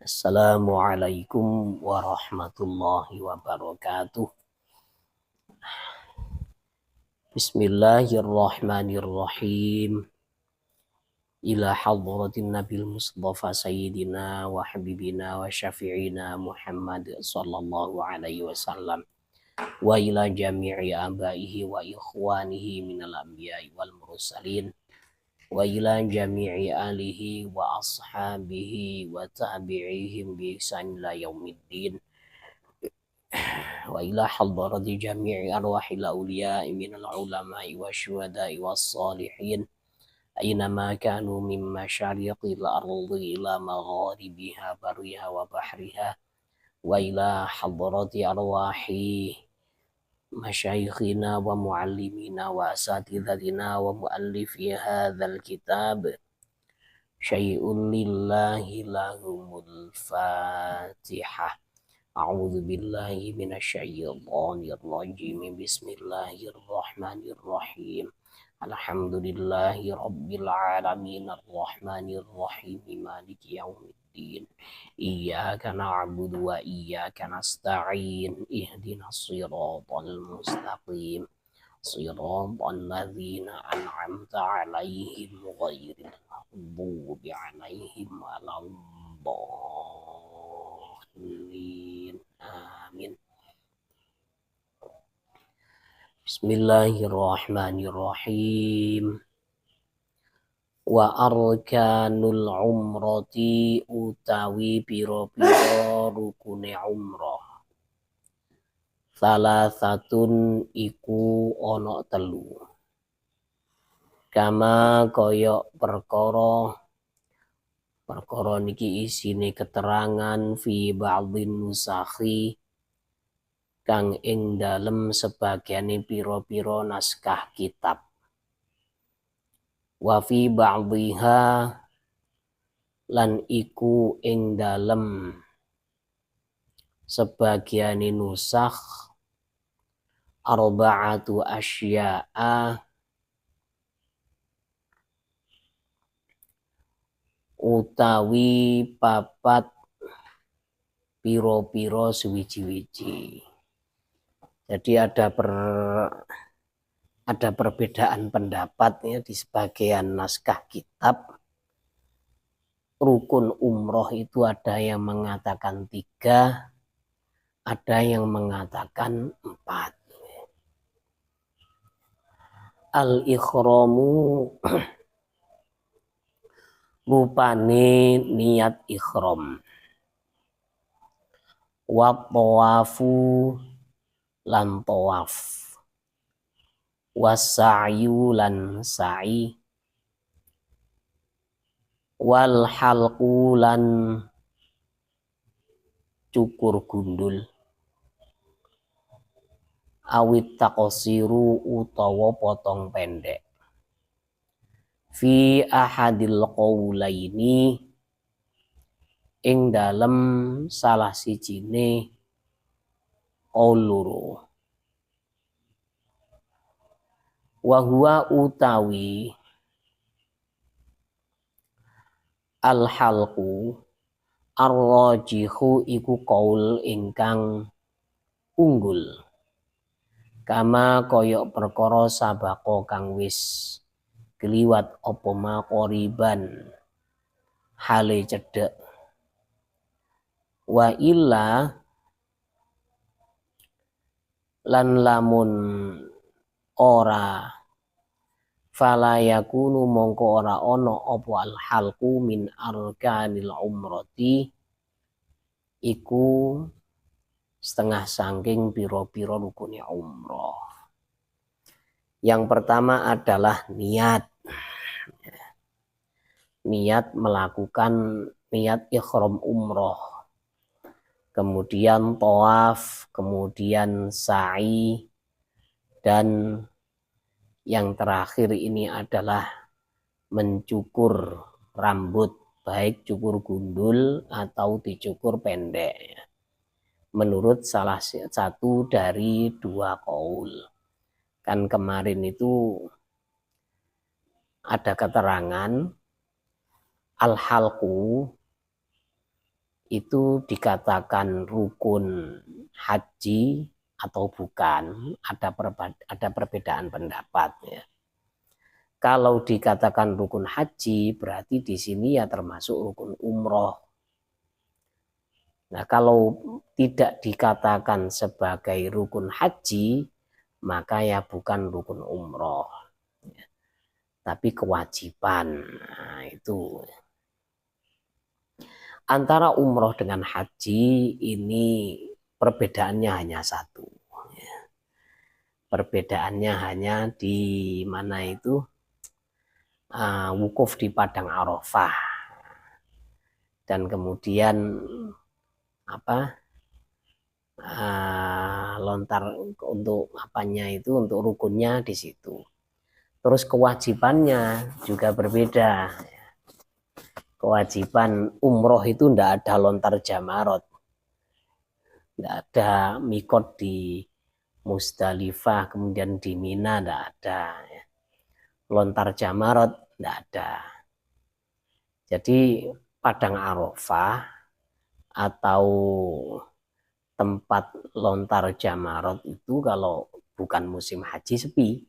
Assalamualaikum warahmatullahi wabarakatuh. Bismillahirrahmanirrahim. Ila hadratin Nabil Mustafa Sayyidina wa Habibina wa Syafi'ina Muhammad sallallahu alaihi wasallam. Wa ila jami'i abaihi wa ikhwanihi minal anbiya'i wal mursalin. Wa ila jami'i alihi wa ashabihi wa tabi'ihim bi ihsan ila yaumiddin. Wa ila hadrati jami'i arwahil awliya'i minal ulama'i wa syuhada'i was salihin aynama kanu min masyariqil ardi ila magharibiha bariha wa bahriha. Wa ila hadrati arwahi masyayikhina wa muallimina wa asatidatina wa muallifi hadzal kitab syai'un lillahi lahumul fatihah. A'udzu billahi minasyaitonir rajim. Bismillahirrahmanirrahim. Alhamdulillahi rabbil alamin arrahmanir rahim maliki yaumiddin. Iyyaka na'budu wa iyyaka nasta'in. Ihdinas siratal mustaqim. Siratal ladzina an'amta 'alaihim ghairil maghdubi 'alaihim waladdallin. Amin. Bismillahirrahmanirrahim. Wa arkanul umrati utawi piro-piro rukune umrah. Salasatun iku ono telu. Kama koyok perkara niki isine keterangan fi ba'dhin nusakhi kang ing dalem sebagiane piro-piro naskah kitab. Wa fi ba'dhiha lan iku ing dalem sebagiane nusakh arba'atu asya'a utawi papat piro-piro suwiji-wiji. Jadi ada perbedaan pendapat ya di sebagian naskah kitab. Rukun umroh itu ada yang mengatakan 3, ada yang mengatakan 4. Al-ikhramu rupane niat ikhram. Wa tawafu lan tawaf. Wasa'yu lan sa'i. Wal halqu lan cukur gundul. Awit taqsiru utawa potong pendek. Fi ahadil qaulaini ing dalem salah sijine qaul loro. Wa huwa utawi al halqu ar-rajihu iku qaul ingkang unggul. Kama koyok perkara sabako kang wis keliwat apa maqoriban hale cedek. Wa illa lan lamun ora fala yakunu mongko ora ono apa al halqu min arkanil umrati iku setengah sangking piro-piro rukunnya umroh. Yang pertama adalah niat. Niat melakukan niat ikhram umroh. Kemudian tawaf, kemudian sa'i, dan yang terakhir ini adalah mencukur rambut, baik cukur gundul atau dicukur pendek. Menurut salah satu dari 2 qaul. Kan kemarin itu ada keterangan al-halqu itu dikatakan rukun haji atau bukan, ada perbedaan pendapat ya. Kalau dikatakan rukun haji berarti di sini ya termasuk rukun umroh. Nah, kalau tidak dikatakan sebagai rukun haji, maka ya bukan rukun umroh, tapi kewajiban. Nah, itu. Antara umroh dengan haji ini perbedaannya hanya satu. Perbedaannya hanya di mana itu wukuf di Padang Arafah. Dan kemudian lontar untuk apanya itu, untuk rukunnya di situ. Terus kewajibannya juga berbeda. Kewajiban umroh itu tidak ada lontar jamarot, tidak ada mikot di Musdalifah kemudian di Mina, tidak ada. Lontar jamarot tidak ada. Jadi Padang Arafah atau tempat lontar jamarot itu kalau bukan musim haji sepi.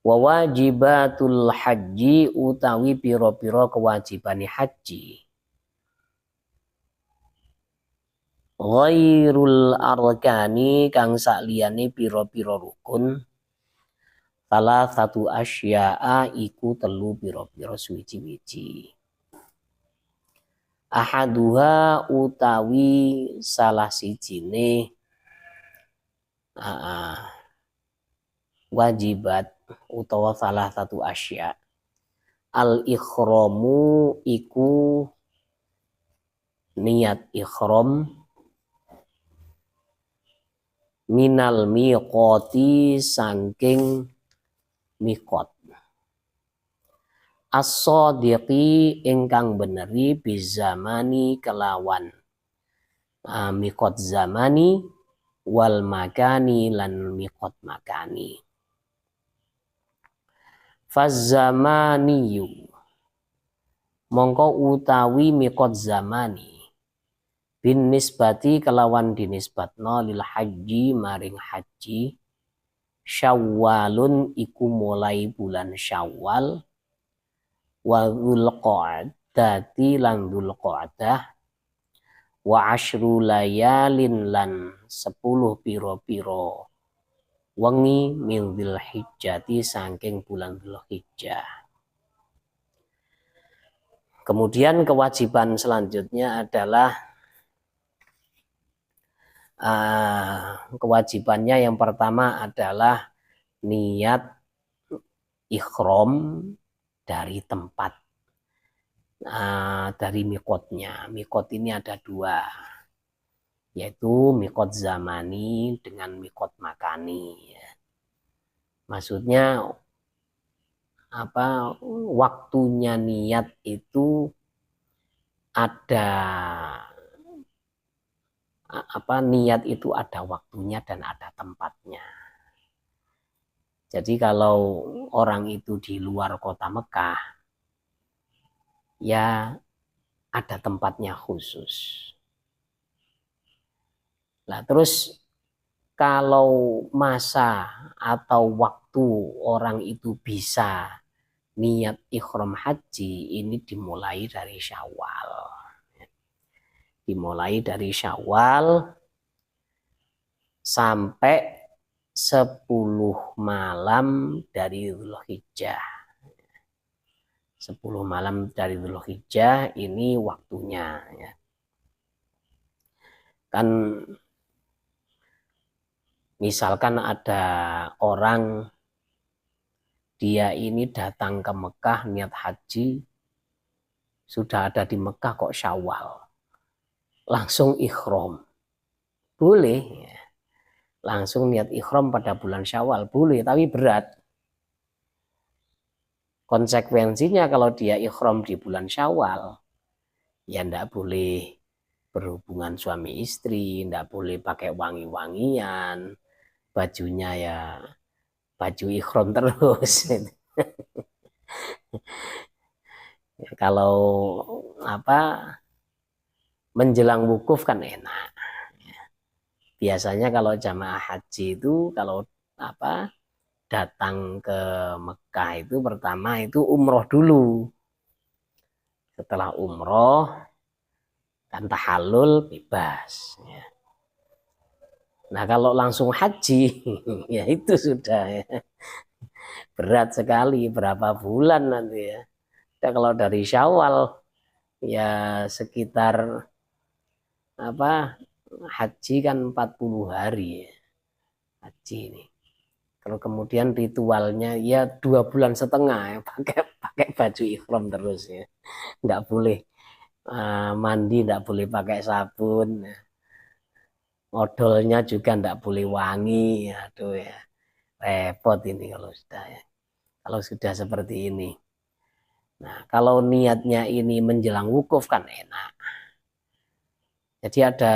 Wa wajibatul haji utawi piro-piro kewajibani haji. Ghairul arkani kang sakliyane piro-piro rukun. Salah satu asya'a iku telu piro-piro suwiji-wiji. Ahaduha utawi salah sijine wajibat utawa salah satu asya. Al-ikhramu iku niat ikhram minal miqati saking miqat. As-sadiqi ingkang beneri bizamani kelawan miqat zamani wal makani lan miqat makani. Faz-zamaniyu mongko utawi miqat zamani bin nisbati kelawan dinisbatno lil haji maring haji Syawalun iku mulai bulan Syawal wa Dzulqa'dati lan Dzulqa'dah wa asyru layalin lan 10 piro-piro wengi min Dzulhijjati saking bulan Dzulhijjah. Kemudian kewajiban selanjutnya adalah kewajibannya yang pertama adalah niat ikhram dari tempat, dari miqatnya. Miqat ini ada dua, yaitu miqat zamani dengan miqat makani. Maksudnya waktunya niat itu ada niat itu ada waktunya dan ada tempatnya. Jadi kalau orang itu di luar kota Mekah, ya ada tempatnya khusus. Nah, terus kalau masa atau waktu orang itu bisa niat ikhram haji ini dimulai dari Syawal. Dimulai dari Syawal sampai 10 malam dari Dzulhijjah. 10 malam dari Dzulhijjah ini waktunya ya. Kan misalkan ada orang dia ini datang ke Mekah niat haji, sudah ada di Mekah kok Syawal. Langsung ikhram. Boleh ya. Langsung niat ikhram pada bulan Syawal boleh, tapi berat. Konsekuensinya kalau dia ikhram di bulan Syawal, ya ndak boleh berhubungan suami istri, ndak boleh pakai wangi-wangian, bajunya ya baju ikhram terus. Kalau menjelang wukuf kan enak. Biasanya kalau jamaah haji itu kalau datang ke Mekah itu pertama itu umroh dulu. Setelah umroh kan tahallul bebas. Ya. Nah kalau langsung haji ya itu sudah ya. Berat sekali berapa bulan nanti ya. Ya kalau dari Syawal ya sekitar haji kan 40 hari ya. Haji ini. Kalau kemudian ritualnya ya 2,5 bulan ya, pakai baju ihram terus ya. Nggak boleh mandi, nggak boleh pakai sabun. Ya. Odolnya juga nggak boleh wangi. Aduh ya. Repot ini kalau sudah seperti ini. Nah, kalau niatnya ini menjelang wukuf kan enak. Jadi ada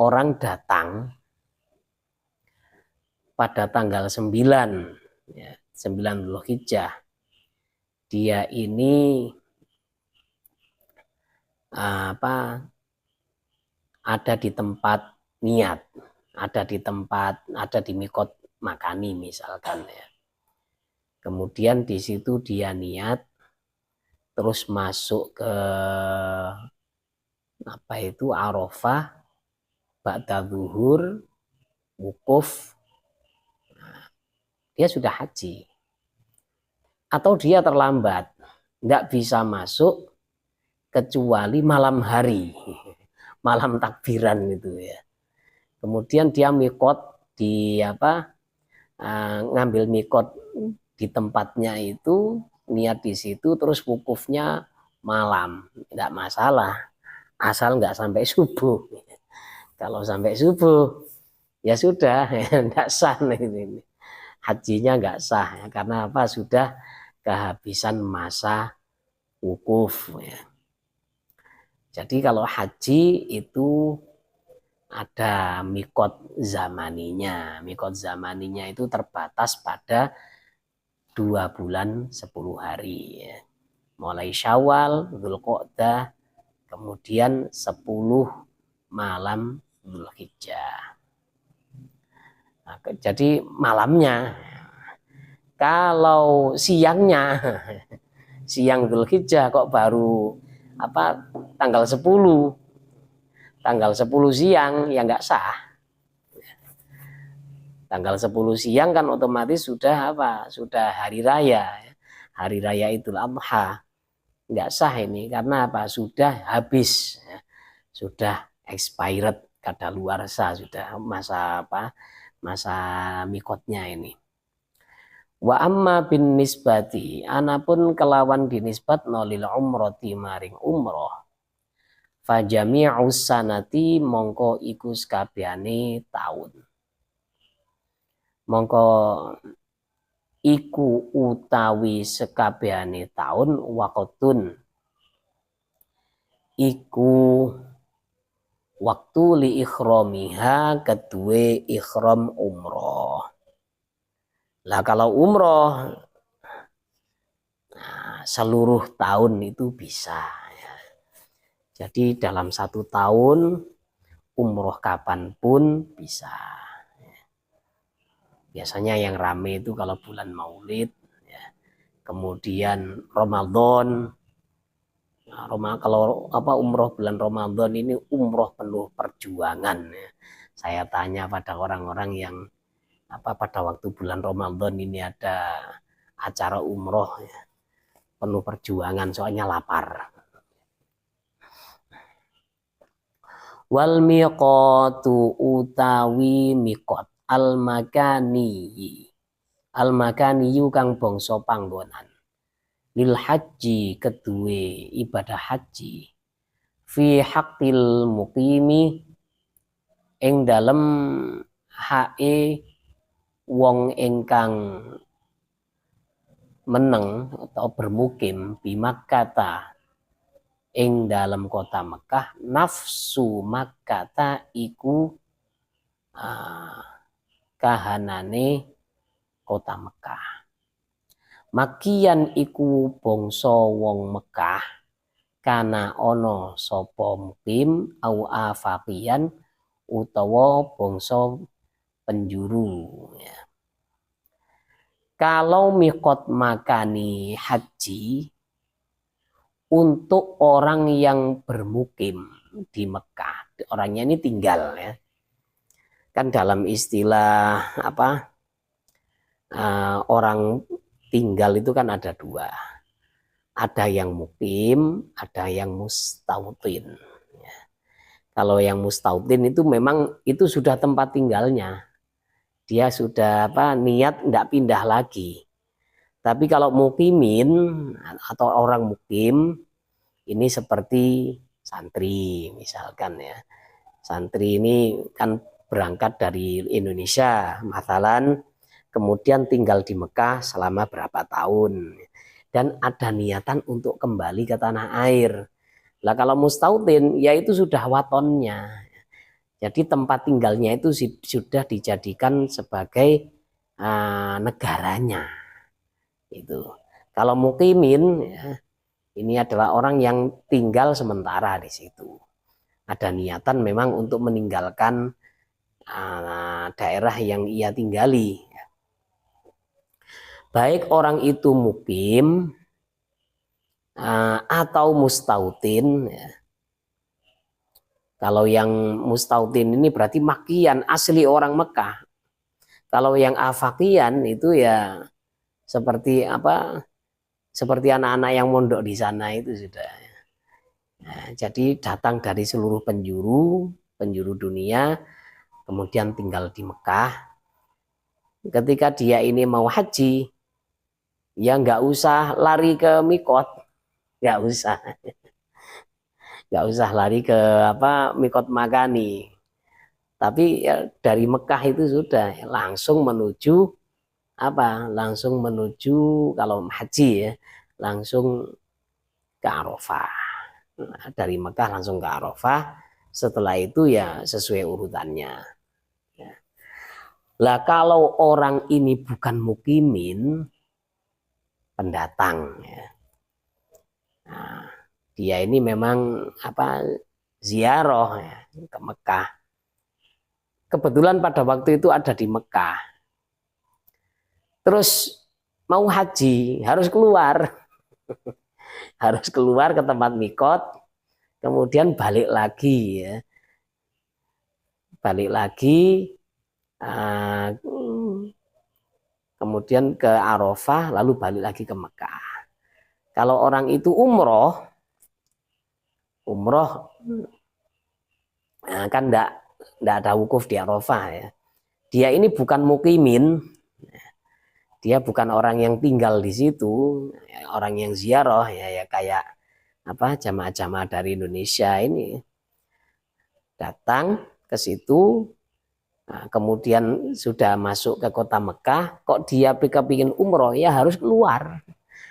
orang datang pada tanggal 9, ya, 9 Dzulhijjah. Dia ini ada di tempat niat, ada di mikot makani misalkan ya. Kemudian di situ dia niat, terus masuk ke Arafah, ba'da zuhur, wukuf, dia sudah haji. Atau dia terlambat, nggak bisa masuk kecuali malam hari, malam takbiran itu ya. Kemudian dia mikot di ngambil mikot di tempatnya itu, niat di situ, terus wukufnya malam, nggak masalah, asal nggak sampai subuh. Kalau sampai subuh ya sudah, nggak sah ini. Hajinya nggak sah ya, karena sudah kehabisan masa wukuf ya. Jadi kalau haji itu ada mikot zamaninya. Mikot zamaninya itu terbatas pada 2 bulan 10 hari ya. Mulai Syawal, Dzulqa'dah, kemudian 10 malam Dzulhijjah. Nah, jadi malamnya, kalau siangnya, siang Dzulhijjah kok baru tanggal 10 siang ya nggak sah. Tanggal 10 siang kan otomatis sudah hari raya. Hari raya Idul Adha. Nggak sah ini karena sudah habis. Sudah expired, kadaluarsa, sudah masa mikotnya ini. Wa amma bin nisbati, anapun kelawan dinisbat nolil umroti maring umroh. Fajami'us sanati mongko iku sakabehane taun. Mongko iku utawi sekabehane taun waqtun iku waktu li ikhramiha kedue ikhram umroh. Lah kalau umroh seluruh tahun itu bisa ya. Jadi dalam 1 tahun umroh kapanpun bisa. Biasanya yang rame itu kalau bulan Maulid, ya. Kemudian Ramadan. Nah, kalau umroh bulan Ramadan ini umroh penuh perjuangan. Ya. Saya tanya pada orang-orang yang pada waktu bulan Ramadan ini ada acara umroh, ya. Penuh perjuangan soalnya lapar. Wal miqatu utawi miqat al makani kang bangsa panggonan lil haji kedue ibadah haji fi haqqil muqimi ing dalem hae wong ingkang meneng atau bermukim di Makkah ing dalam kota Mekah. Nafsu Makkah iku kahanane kota Mekah. Makian iku bangsa wong Mekah kana ono sapa mukim au afaqiyan utawa bangsa penjuru ya. Kalau mikot makani haji untuk orang yang bermukim di Mekah, orangnya ini tinggal ya. Kan dalam istilah apa orang tinggal itu kan ada dua. Ada yang mukim, ada yang mustautin. Ya. Kalau yang mustautin itu memang itu sudah tempat tinggalnya. Dia sudah niat tidak pindah lagi. Tapi kalau mukimin atau orang mukim ini seperti santri misalkan ya. Santri ini kan berangkat dari Indonesia, masalan kemudian tinggal di Mekah selama berapa tahun dan ada niatan untuk kembali ke tanah air. Lah kalau mustautin ya itu sudah watonnya. Jadi tempat tinggalnya itu sudah dijadikan sebagai negaranya. Itu. Kalau mukimin ya, ini adalah orang yang tinggal sementara di situ. Ada niatan memang untuk meninggalkan daerah yang ia tinggali. Baik orang itu mukim atau mustautin ya. Kalau yang mustautin ini berarti makian asli orang Mekah. Kalau yang afakian itu ya seperti seperti anak-anak yang mondok di sana itu sudah. Nah, jadi datang dari seluruh penjuru dunia, kemudian tinggal di Mekah. Ketika dia ini mau haji, ya nggak usah lari ke mikot, nggak usah lari ke mikot makani. Tapi ya, dari Mekah itu sudah langsung menuju langsung menuju kalau haji ya langsung ke Arafah. Nah, dari Mekah langsung ke Arafah. Setelah itu ya sesuai urutannya. Lah kalau orang ini bukan mukimin, pendatang ya. Nah, dia ini memang ziarah ya, ke Mekah. Kebetulan pada waktu itu ada di Mekah. Terus mau haji harus keluar. Harus keluar ke tempat mikot, kemudian balik lagi ya. Balik lagi kemudian ke Arafah, lalu balik lagi ke Mekah. Kalau orang itu umroh kan enggak ada wukuf di Arafah ya. Dia ini bukan mukimin, dia bukan orang yang tinggal di situ, orang yang ziarah ya kayak jamaah-jamaah dari Indonesia ini datang ke situ. Nah, kemudian sudah masuk ke kota Mekah, kok dia pengen umroh ya harus keluar,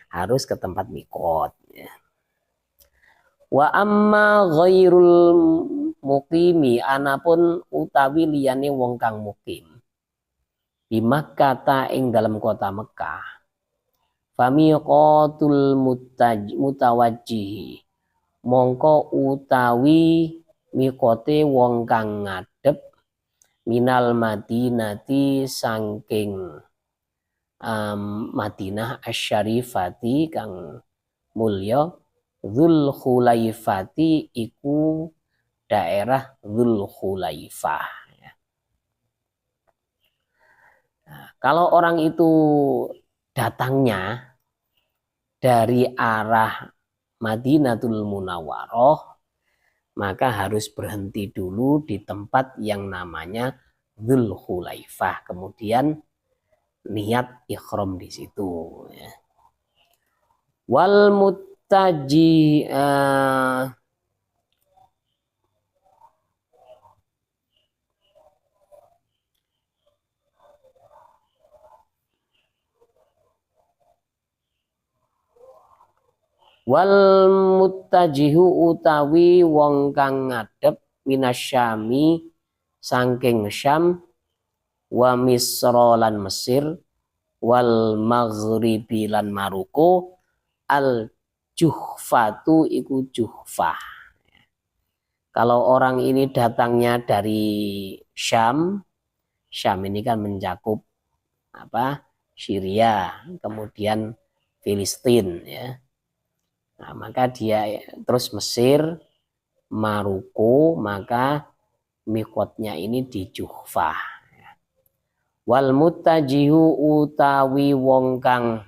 harus ke tempat mikot. Ya. Wa amma ghairul muqimi anapun utawi liyane wong kang mukim di Makkah ing dalam kota Mekah. Famiqatul mutawajjih mongko utawi mikote wong kang ngadep minal Madinati saking Madinah asyarifati kang mulya Dzul Khulaifati iku daerah Dzul Khulaifah. Nah, kalau orang itu datangnya dari arah Madinatul Munawwaroh, maka harus berhenti dulu di tempat yang namanya Dzul Khulaifah. Kemudian niat ikhram di situ. Ya. Wal muttaji wal muttajihu utawi wong kang ngadep minasyami saking Syam wa Misra lan Mesir wal Maghribi lan Maroko al Juhfatu iku Juhfah. Kalau orang ini datangnya dari Syam, Syam ini kan mencakup apa? Syria, kemudian Filistin ya. Nah, maka dia terus Mesir, Maroko, maka mikotnya ini di Juhfah. Wal mutajihu utawi wong kang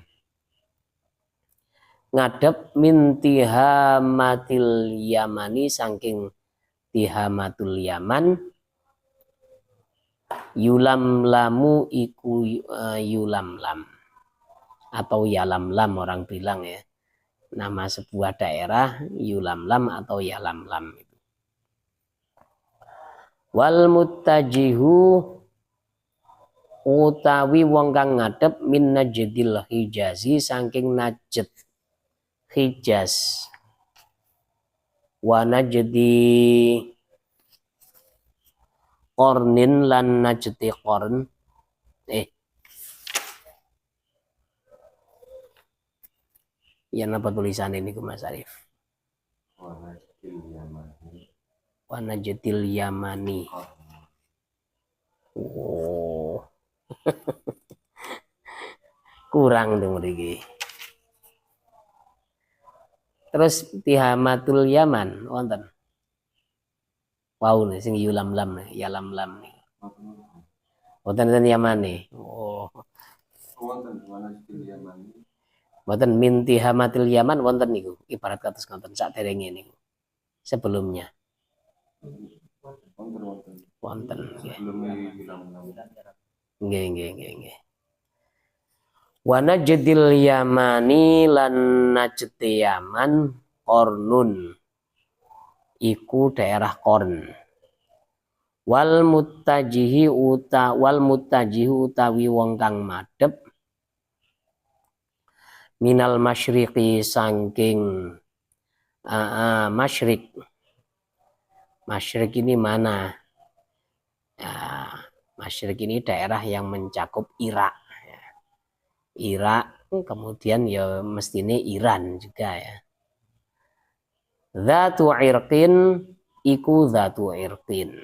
ngadep min tihamatil Yamani saking tihamatul Yaman yulam lamu iku yulam lam atau yalam lam orang bilang ya, nama sebuah daerah yulam lam atau yalam lam. Wal muttajihu utawi wong kang ngadep min Najdil Hijazi saking Najd Hijaz wa Najdi Qornin lan Najdi Qorn ya apa tulisan ini Mas Arif? Wa Najdil Yamani. Oh. Kurang dong mriki. Terus tihamatul Yaman wonten. Wow nih sing yulam lam nih, yalam lam nih. Wonten Yaman nih. Oh. Wonten min tihamatil Yaman wonten niku. Ibarat kados ngoten saderenge niku. Sebelumnya. Wonten. Nggih. Wa Najdil Yamani lan Najd Yaman Qornun iku daerah Qorn. Wal muttajihi utawi wong kang madhep minal masyriqi saking masyrik. Masyrik ini mana? Masyrik ini daerah yang mencakup Irak. Irak, kemudian ya mestine Iran juga ya. Dzatu irqin iku dzatu irqin.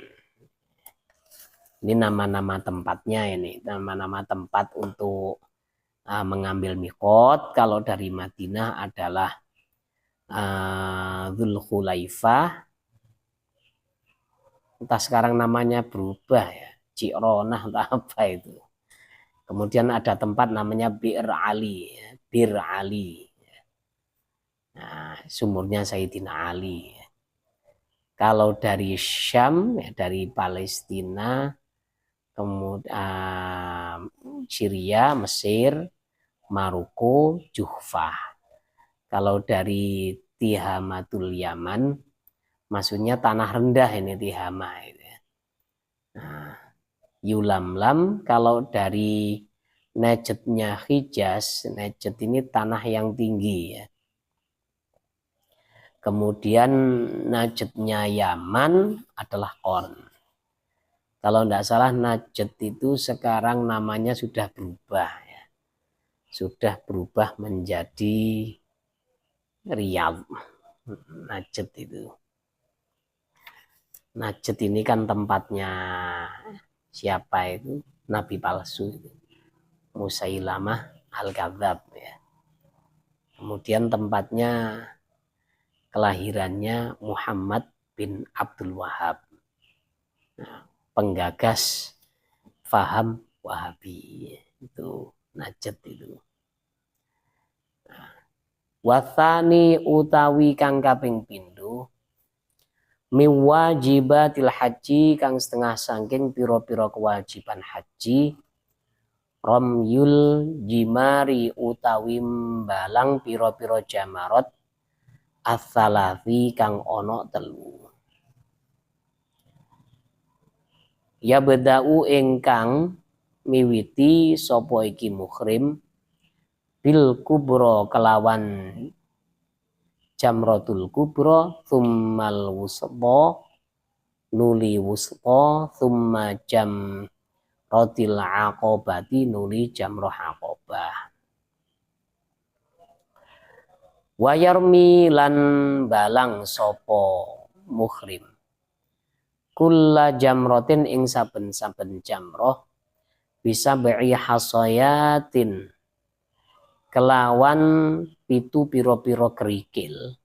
Ini nama-nama tempatnya ini, nama-nama tempat untuk mengambil mikot. Kalau dari Madinah adalah Dzulkhulaifah. Entah sekarang namanya berubah ya, Cironah entah apa itu. Kemudian ada tempat namanya Bir Ali. Nah, sumurnya Sayyidina Ali. Kalau dari Syam, ya dari Palestina, kemudian Syria, Mesir, Maroko, Juhfah. Kalau dari Tihamatul Yaman, maksudnya tanah rendah ini Tihama. Nah, Yulamlam kalau dari Najdnya Hijaz, Najd ini tanah yang tinggi ya. Kemudian Najdnya Yaman adalah Qorn. Kalau tidak salah Najd itu sekarang namanya sudah berubah ya. Sudah berubah menjadi Riyadh. Najd itu. Najd ini kan tempatnya siapa itu? Nabi palsu itu. Musailamah Al-Kadzab ya. Kemudian tempatnya kelahirannya Muhammad bin Abdul Wahab. Nah, penggagas faham Wahabi itu Najd itu. Nah, wathani utawi kang kaping pindho miwajibatil haji kang setengah saking pira-pira kewajiban haji romyul jimari utawi mbalang pira-pira jamarot as-salafi kang ana telu. Ya bedau ingkang miwiti sapa iki muhrim bil kubra kelawan jamratul kubra tsummal wusqa nuli wusqa tsumma jamratil aqabati nuli jamrah aqabah. Wayarmi lan balang sopo muhrim kulla jamrotin ing saben-saben jamroh bisa beri hasoyatin kelawan pitu piro-piro kerikil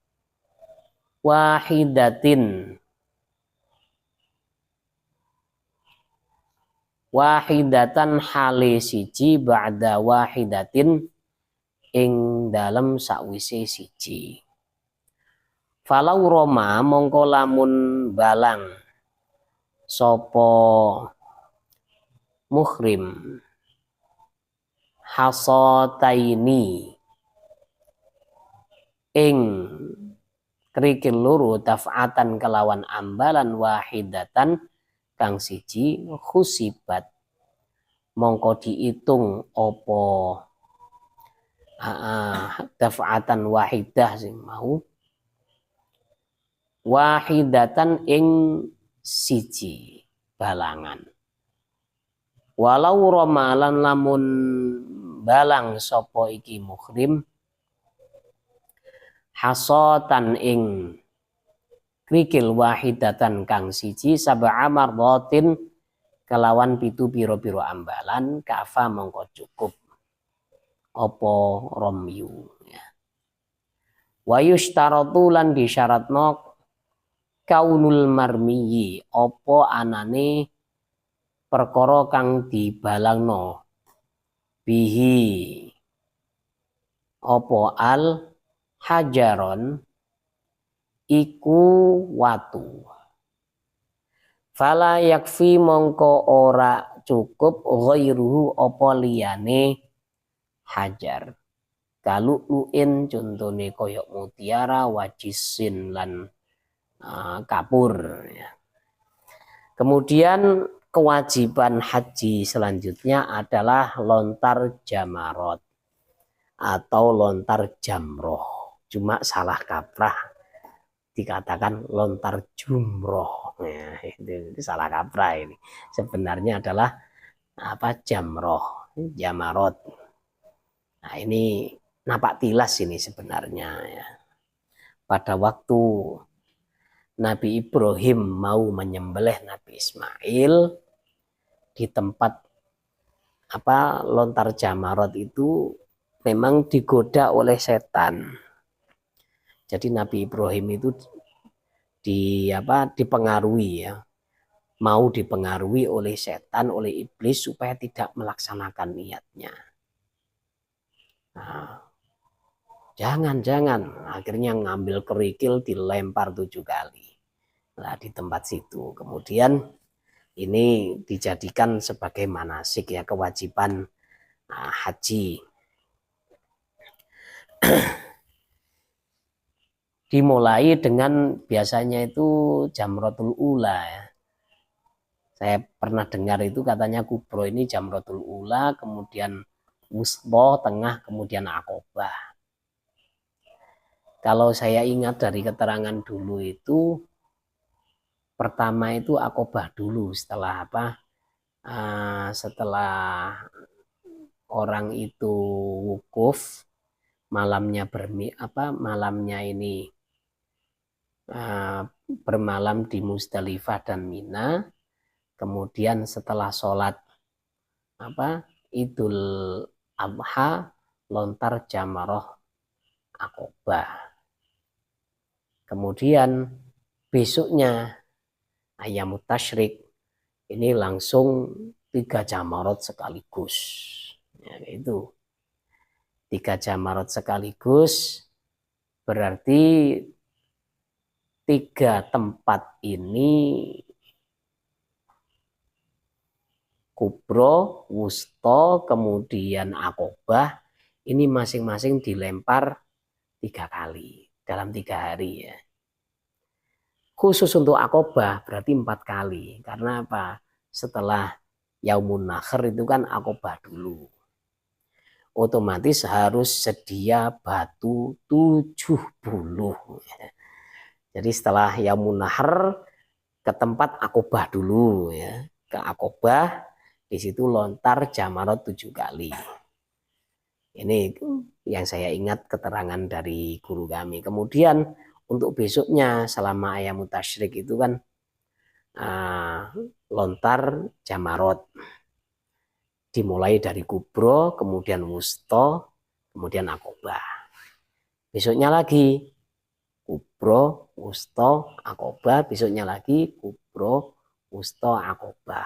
wahidatan hale siji ba'da wahidatin ing dalem sakwise siji. Falau roma mongko lamun balang sopo muhrim hasotaini ing kerikil loro daf'atan kelawan ambalan wahidatan kang siji khusibat mongko diitung opo daf'atan wahidah sing mau wahidatan ing siji balangan walau romalan lamun balang sopo iki muhrim hasotan ing krikil wahidatan kang siji sab'a mardotin kelawan pitu piro-piro ambalan kafa mongko cukup opo romyu ya. Wa yushtaratu lan disyaratno kaunul marmiyi opo anane perkara kang dibalangno bihi opo al hajaron iku watu fala yakfi mongko ora cukup ghairuhu opo liyane hajar kalu'luin contone koyok mutiara wajisin lan kapur ya. Kemudian kewajiban haji selanjutnya adalah lontar jamarot atau lontar jamroh. Cuma salah kaprah dikatakan lontar jumroh. Ya, itu salah kaprah ini. Sebenarnya adalah jamroh, jamarot. Nah ini napak tilas ini sebenarnya ya. Pada waktu Nabi Ibrahim mau menyembelih Nabi Ismail di tempat lontar jamarot itu memang digoda oleh setan. Jadi Nabi Ibrahim itu dipengaruhi ya. Mau dipengaruhi oleh setan, oleh iblis supaya tidak melaksanakan niatnya. Nah, jangan. Akhirnya ngambil kerikil dilempar 7 kali. Nah, di tempat situ. Kemudian ini dijadikan sebagai manasik ya, kewajiban haji. Dimulai dengan biasanya itu jamrotul ula ya. Saya pernah dengar itu katanya kubro ini jamrotul ula, kemudian wusbo, tengah, kemudian akobah. Kalau saya ingat dari keterangan dulu itu pertama itu akobah dulu setelah setelah orang itu wukuf malamnya malamnya ini bermalam di Musdalifah dan Mina, kemudian setelah sholat Idul Adha lontar jamaroh akobah. Kemudian besoknya Ayyamut Tasyrik ini langsung 3 jamarot sekaligus. Ya, itu 3 jamarot sekaligus berarti 3 tempat ini kubro, wusto, kemudian akobah ini masing-masing dilempar 3 kali dalam 3 hari ya. Khusus untuk akobah berarti 4 kali. Karena apa? Setelah Yaumun Nahr itu kan akobah dulu. Otomatis harus sedia batu 70. Jadi setelah Yaumun Nahr ke tempat akobah dulu ya. Ke akobah di situ lontar jamarot 7 kali. Ini yang saya ingat keterangan dari guru kami. Kemudian untuk besoknya selama ayam tasyrik itu kan lontar jamarot. Dimulai dari kubro, kemudian wusto, kemudian akobah. Besoknya lagi kubro, wusto, akobah. Besoknya lagi kubro, wusto, akobah.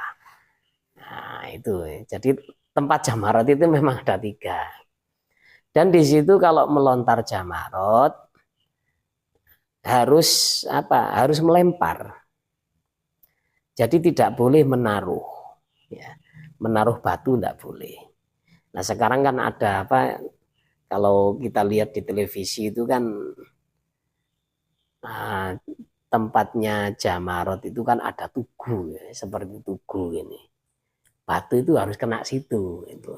Nah itu, jadi tempat jamarot itu memang ada 3. Dan di situ kalau melontar jamarot harus apa? Harus melempar. Jadi tidak boleh menaruh. Ya. Menaruh batu tidak boleh. Nah sekarang kan ada apa? Kalau kita lihat di televisi itu kan tempatnya jamarot itu kan ada tugu, ya, seperti tugu ini. Batu itu harus kena situ, itu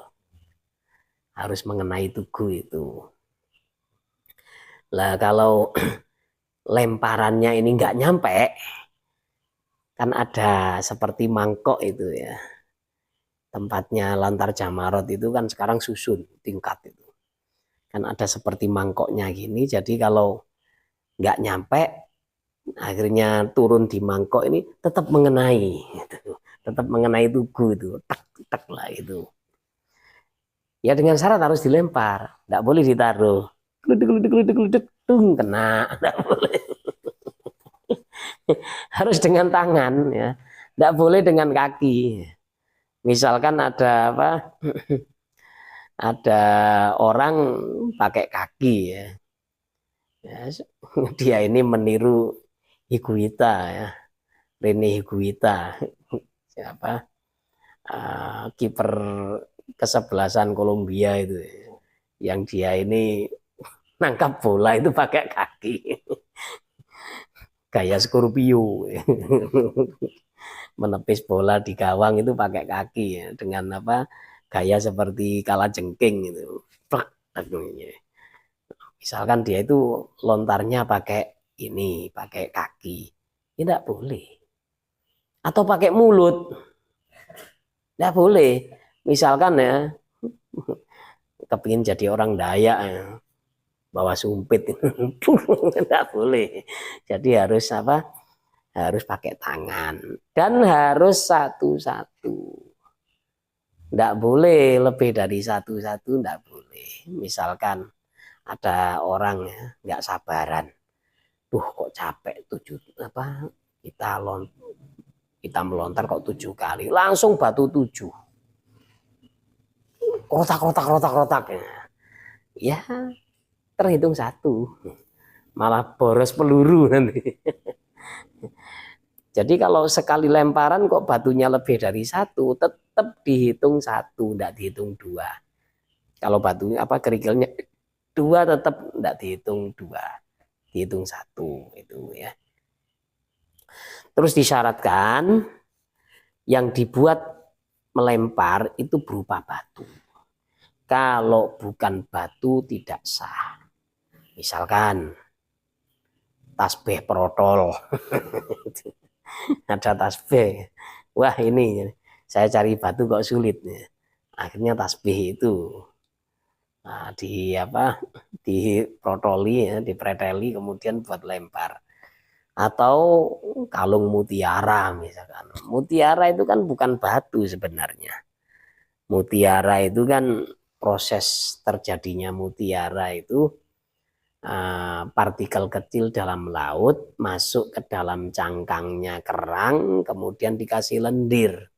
harus mengenai tugu itu. Lah kalau lemparannya ini nggak nyampe, kan ada seperti mangkok itu ya. Tempatnya lontar jamarot itu kan sekarang susun tingkat itu. Kan ada seperti mangkoknya gini, jadi kalau nggak nyampe, akhirnya turun di mangkok ini tetap mengenai, gitu. Tetap mengenai tugu itu, tak tak lah itu. Ya dengan syarat harus dilempar, nggak boleh ditaruh. Geluduk, tung kena, nggak boleh. Harus dengan tangan ya, nggak boleh dengan kaki. Misalkan ada apa? Ada orang pakai kaki ya. Dia ini meniru Higuita ya, Rene Higuita, siapa kiper kesebelasan Kolombia itu, yang dia ini nangkap bola itu pakai kaki, gaya Scorpio, menepis bola di gawang itu pakai kaki ya, dengan apa gaya seperti kalajengking itu. Misalkan dia itu lontarnya pakai ini, pakai kaki, tidak boleh. Atau pakai mulut, tidak boleh. Misalkan ya, kepingin jadi orang Dayak ya, bawa sumpit, tidak boleh. Jadi harus apa? Harus pakai tangan dan harus satu-satu. Tidak boleh lebih dari satu-satu, tidak boleh. Misalkan ada orang ya, nggak sabaran, kok capek apa kita melontar kok 7 kali, langsung batu 7, rotak ya terhitung 1, malah boros peluru nanti. Jadi kalau sekali lemparan kok batunya lebih dari 1, tetap dihitung 1, tidak dihitung 2. Kalau batunya apa kerikilnya 2, tetap tidak dihitung 2, dihitung 1 itu ya. Terus disyaratkan yang dibuat melempar itu berupa batu. Kalau bukan batu tidak sah. Misalkan tasbih protol. Ada tasbih. Wah ini saya cari batu kok sulit. Akhirnya tasbih itu diprotoli ya, dipreteli kemudian buat lempar. Atau kalung mutiara misalkan. Mutiara itu kan bukan batu sebenarnya. Mutiara itu kan proses terjadinya mutiara itu partikel kecil dalam laut masuk ke dalam cangkangnya kerang, kemudian dikasih lendir,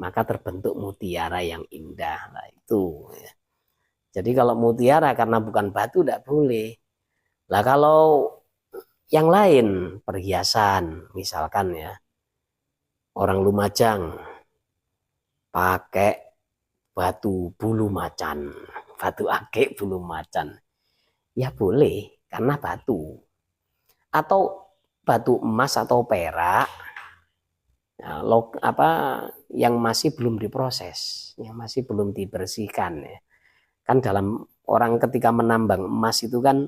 maka terbentuk mutiara yang indah. Nah, itu ya. Jadi kalau mutiara karena bukan batu tidak boleh. Lah kalau yang lain perhiasan, misalkan ya orang Lumajang pakai batu bulu macan, batu akik bulu macan. Ya boleh karena batu. Atau batu emas atau perak yang masih belum diproses, yang masih belum dibersihkan ya. Kan dalam orang ketika menambang emas itu kan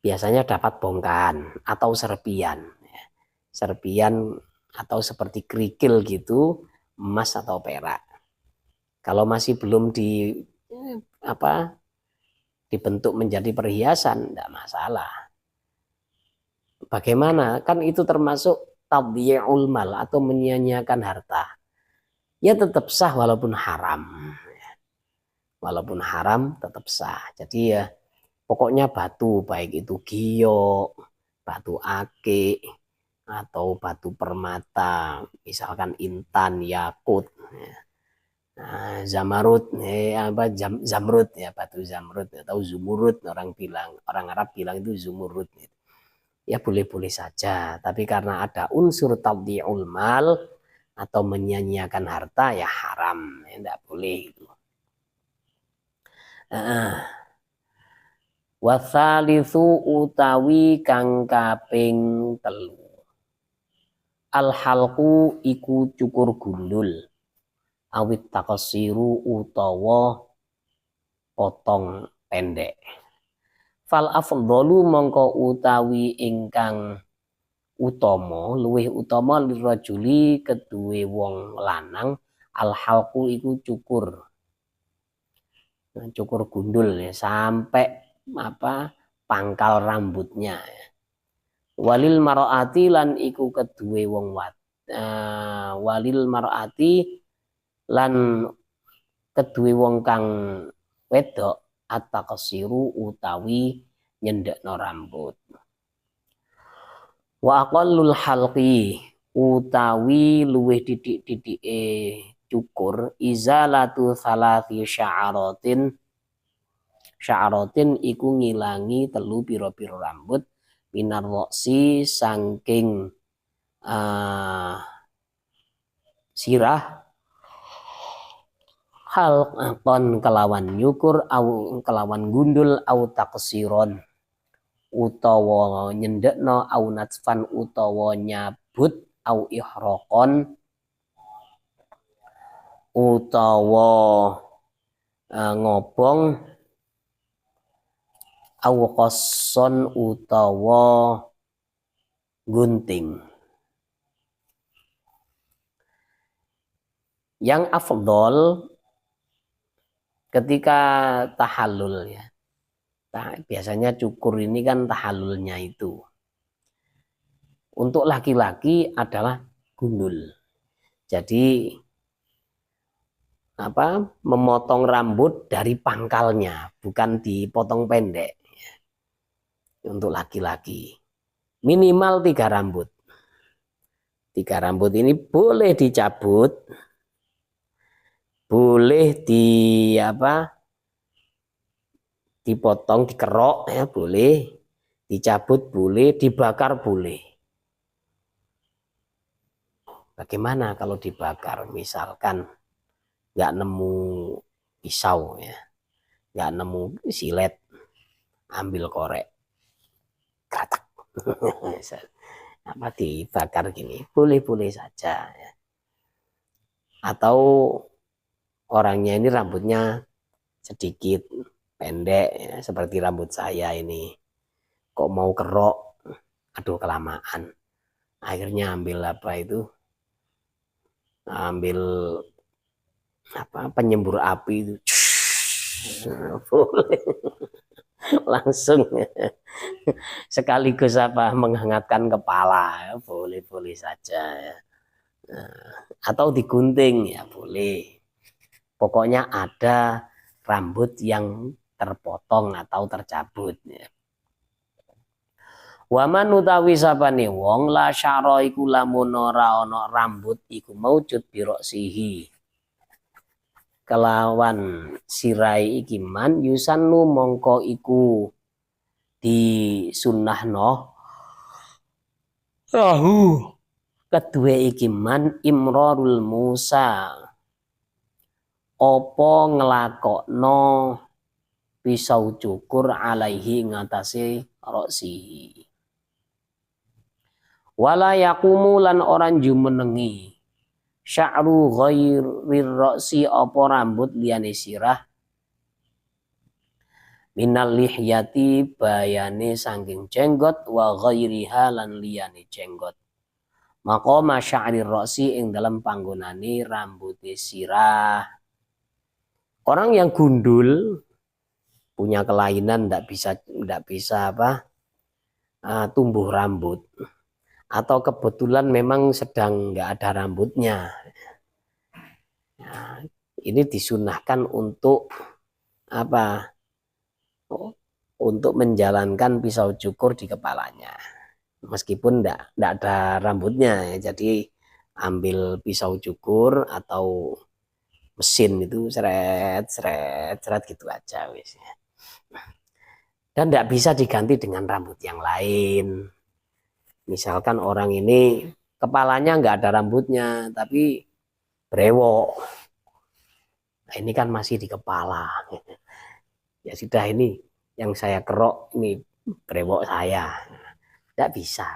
biasanya dapat bongkahan atau serpian. Serpian atau seperti kerikil gitu, emas atau perak. Kalau masih belum dibentuk menjadi perhiasan, tidak masalah. Bagaimana? Kan itu termasuk tadyi'ul mal atau menyia-nyiakan harta. Ya tetap sah walaupun haram. Walaupun haram tetap sah. Jadi ya pokoknya batu, baik itu giok, batu akik, atau batu permata, misalkan intan, yakut, zamarut, zamrud ya, batu zamrud atau zumurud, orang Arab bilang itu zumurud. Ya boleh-boleh saja, tapi karena ada unsur tadyi'ul mal atau menyia-nyiakan harta ya haram, ya tidak boleh itu. Wasalisu utawi kang kaping telu. Al halqu iku cukur gundul. Awit takasiru utawa potong pendek. Fal afdalu mongko utawi ingkang utama, luwih utama lirajuli keduwe wong lanang al halqu iku cukur. Cukur gundul ya, sampai pangkal rambutnya. Walil mar'ati lan iku keduwe wong walil mar'ati lan keduwe wong kang wedok at-taqsiru utawi nyendekno rambut. Wa aqallul halqi utawi luwih titik-titike cukur izalatu salati sya'aratin iku ngilangi telu pira-pira rambut minar roksi saking sirah halqon kelawan nyukur au kelawan gundul au taksiron utawa nyendekno au natsfan utawa nyabut au ihraqon utawa ngobong au qasson utawa gunting. Yang afdol ketika tahallul ya. Biasanya cukur ini kan tahallulnya itu. Untuk laki-laki adalah gundul. Jadi memotong rambut dari pangkalnya, bukan dipotong pendek. Untuk laki-laki minimal 3 rambut. 3 rambut ini boleh dicabut, boleh dipotong, dikerok ya boleh, dicabut boleh, dibakar boleh. Bagaimana kalau dibakar? Misalkan nggak nemu pisau ya, nggak nemu silet, ambil korek, kratak, dibakar gini, boleh-boleh saja. Ya. Atau orangnya ini rambutnya sedikit pendek ya, seperti rambut saya ini, kok mau kerok, aduh kelamaan, akhirnya ambil penyembur api itu, boleh langsung sekaligus menghangatkan kepala, ya, boleh-boleh saja ya. Atau digunting ya boleh, pokoknya ada rambut yang terpotong atau tercabut ya. Waman utawi sapane wong la syara iku lamun ora ana rambut iku maujud biroksihi kelawan sirai iki man yusannu mongko iku disunnahno kedue iki man imrarul Musa apa nglakokno pisau cukur alaihi ngatasi roksihi. Wala yaqumu lan orang jumenengi sya'ru ghairir roksi apa rambut liyane sirah minal lihyati bayane sangking jenggot wa ghairiha lan liyane jenggot. Maka masya'rir roksi ing dalam panggonane rambut sirah. Orang yang gundul punya kelainan tidak bisa tumbuh rambut, atau kebetulan memang sedang nggak ada rambutnya. Nah, ini disunahkan untuk apa? Untuk menjalankan pisau cukur di kepalanya. Meskipun enggak ada rambutnya ya, jadi ambil pisau cukur atau mesin itu seret seret seret gitu aja wis. Dan enggak bisa diganti dengan rambut yang lain. Misalkan orang ini kepalanya enggak ada rambutnya tapi brewok. Nah, ini kan masih di kepala. Ya sudah, ini yang saya kerok ini brewok saya. Tidak bisa.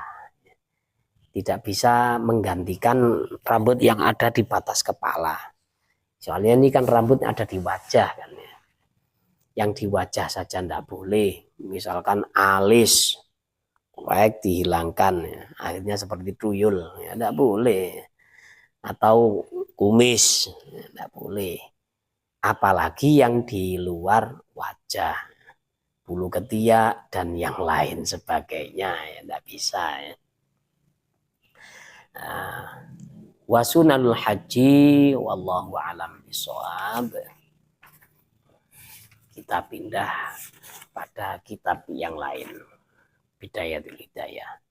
Tidak bisa menggantikan rambut yang ada di batas kepala. Soalnya ini kan rambut ada di wajah kan ya. Yang di wajah saja tidak boleh. Misalkan alis, kuek dihilangkan ya. Akhirnya seperti tuyul, ya tidak boleh. Atau kumis, ya, tidak boleh. Apalagi yang di luar wajah, bulu ketiak dan yang lain sebagainya, ya tidak bisa ya. Wasunanul haji wallahu alam bishawab. Kita pindah pada kitab yang lain, Bidayatul Hidayah.